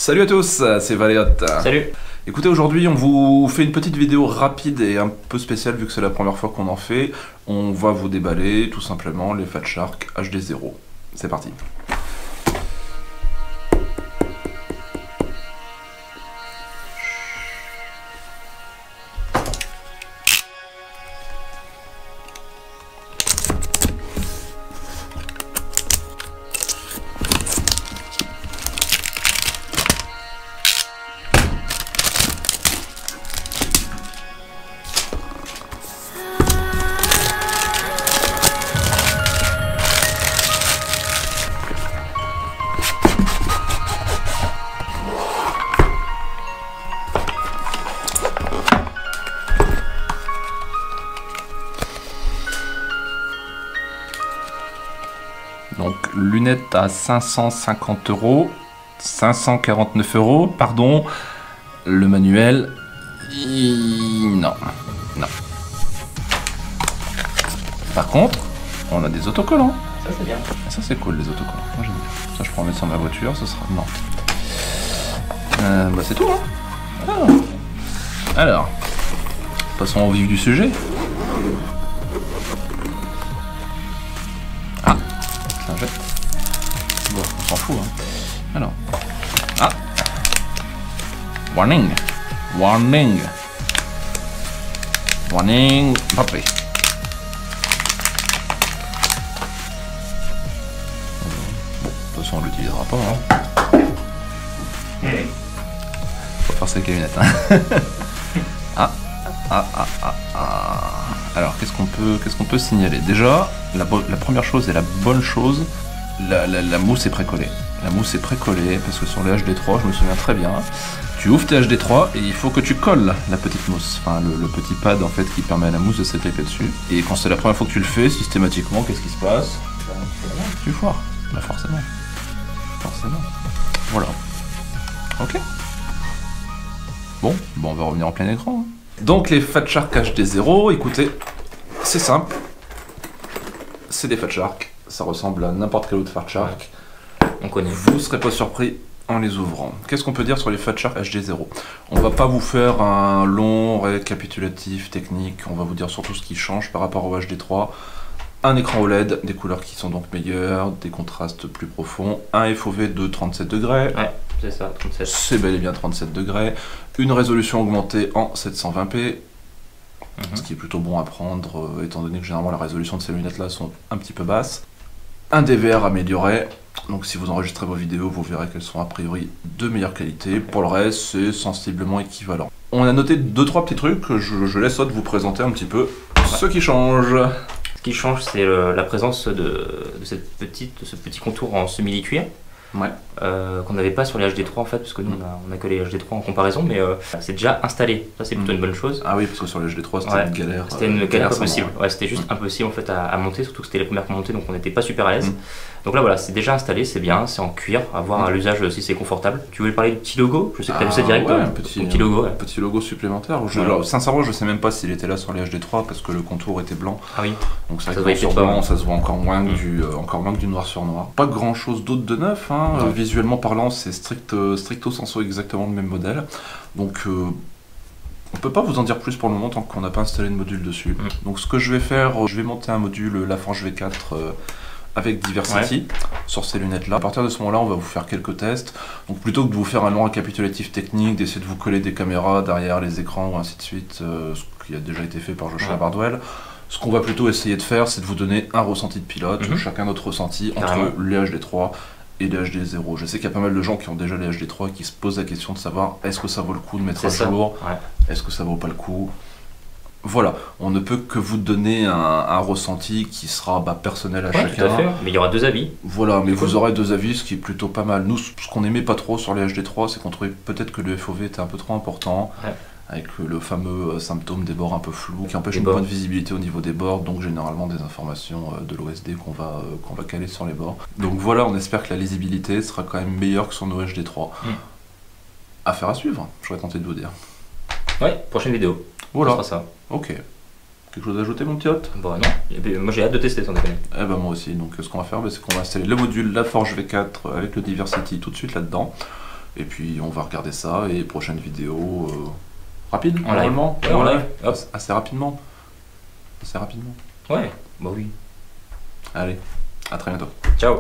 Salut à tous, c'est Valéot. Salut. Écoutez, aujourd'hui on vous fait une petite vidéo rapide et un peu spéciale vu que c'est la première fois qu'on en fait. On va vous déballer tout simplement les Fat Shark HD0. C'est parti. Donc lunettes à 550 €, 549 €, pardon. Le manuel, non. Par contre, on a des autocollants. Ça c'est bien. Ça c'est cool les autocollants. Moi j'aime bien. Ça je pourrais en mettre sur ma voiture, ce sera non. Bah c'est tout hein. Alors, passons au vif du sujet. Bon, on s'en fout hein. Alors. Ah. Warning. Pas pris. Bon, de toute façon on l'utilisera pas hein. Faut faire ses camionnettes hein. Alors qu'est-ce qu'on peut signaler? Déjà, la première chose et la bonne chose, la mousse est précollée. La mousse est précollée parce que sur les HD3, je me souviens très bien, tu ouvres tes HD3 et il faut que tu colles la petite mousse, enfin le petit pad en fait qui permet à la mousse de s'étaper dessus. Et quand c'est la première fois que tu le fais, systématiquement, qu'est-ce qui se passe? Tu foires. Bah forcément. Voilà. Ok. Bon, on va revenir en plein écran. Donc les Fat Shark HD0, écoutez, c'est simple. C'est des Fat Shark. Ça ressemble à n'importe quel autre Fat Shark. On connaît. Vous serez pas surpris en les ouvrant. Qu'est-ce qu'on peut dire sur les Fat Shark HD0? On va pas vous faire un long récapitulatif technique. On va vous dire surtout ce qui change par rapport au HD3. Un écran OLED, des couleurs qui sont donc meilleures, des contrastes plus profonds, un FOV de 37 degrés. Ouais, c'est ça, 37. C'est bel et bien 37 degrés. Une résolution augmentée en 720p. Ce qui est plutôt bon à prendre, étant donné que généralement la résolution de ces lunettes-là sont un petit peu basses. Un DVR amélioré, donc si vous enregistrez vos vidéos, vous verrez qu'elles sont a priori de meilleure qualité. Pour le reste, c'est sensiblement équivalent. On a noté 2-3 petits trucs que je laisse Aude vous présenter un petit peu ce qui change. Ce qui change, c'est la présence de ce petit contour en simili-cuir. Ouais. Qu'on n'avait pas sur les HD3 en fait, parce que nous on a que les HD3 en comparaison, mais c'est déjà installé. Ça c'est plutôt une bonne chose. Ah oui, parce que sur les HD3 c'était une galère. C'était une galère pas possible. Ouais, c'était juste impossible en fait à monter, surtout que c'était les premières montées, donc on n'était pas super à l'aise. Donc là voilà, c'est déjà installé, c'est bien, c'est en cuir, à voir à l'usage si c'est confortable. Tu voulais parler du petit logo? Je sais que tu as vu ça direct. Ouais, un petit logo. Ouais. Petit logo supplémentaire. Alors, sincèrement, je sais même pas s'il était là sur les HD3 parce que le contour était blanc. Ah oui. Donc ça sur blanc, ça se voit encore moins que du noir sur noir. Pas grand chose d'autre de neuf, hein. Visuellement parlant, c'est stricto sensu exactement le même modèle. Donc on peut pas vous en dire plus pour le moment tant qu'on n'a pas installé de module dessus. Donc ce que je vais faire, je vais monter un module LaForge V4 avec Diversity sur ces lunettes là. À partir de ce moment là on va vous faire quelques tests. Donc plutôt que de vous faire un long récapitulatif technique, d'essayer de vous coller des caméras derrière les écrans ou ainsi de suite, ce qui a déjà été fait par Joshua Bardwell, ce qu'on va plutôt essayer de faire, c'est de vous donner un ressenti de pilote, chacun notre ressenti entre les HD3 et les HD0. Je sais qu'il y a pas mal de gens qui ont déjà les HD3 et qui se posent la question de savoir est-ce que ça vaut le coup de mettre à jour, est-ce que ça vaut pas le coup. Voilà, on ne peut que vous donner un ressenti qui sera personnel à chacun. Tout à fait, mais il y aura deux avis. Voilà, mais vous aurez deux avis, ce qui est plutôt pas mal. Nous, ce qu'on n'aimait pas trop sur les HD3, c'est qu'on trouvait peut-être que le FOV était un peu trop important, avec le fameux symptôme des bords un peu flous, qui empêche une bonne visibilité au niveau des bords, donc généralement des informations de l'OSD qu'on va caler sur les bords. Donc voilà, on espère que la lisibilité sera quand même meilleure que sur nos HD3. Affaire à suivre, j'aurais tenté de vous dire. Ouais, prochaine vidéo. Voilà. Ça sera ça. Ok. Quelque chose à ajouter, mon petit hôte? Bon, non. Moi j'ai hâte de tester, sans déconner. Eh ben moi aussi. Donc ce qu'on va faire, c'est qu'on va installer le module LaForge V4 avec le Diversity tout de suite là-dedans. Et puis on va regarder ça et prochaine vidéo rapide, En live. normalement. Ouais, en live. Hop. Assez rapidement. Assez rapidement. Ouais, bah oui. Allez, à très bientôt. Ciao.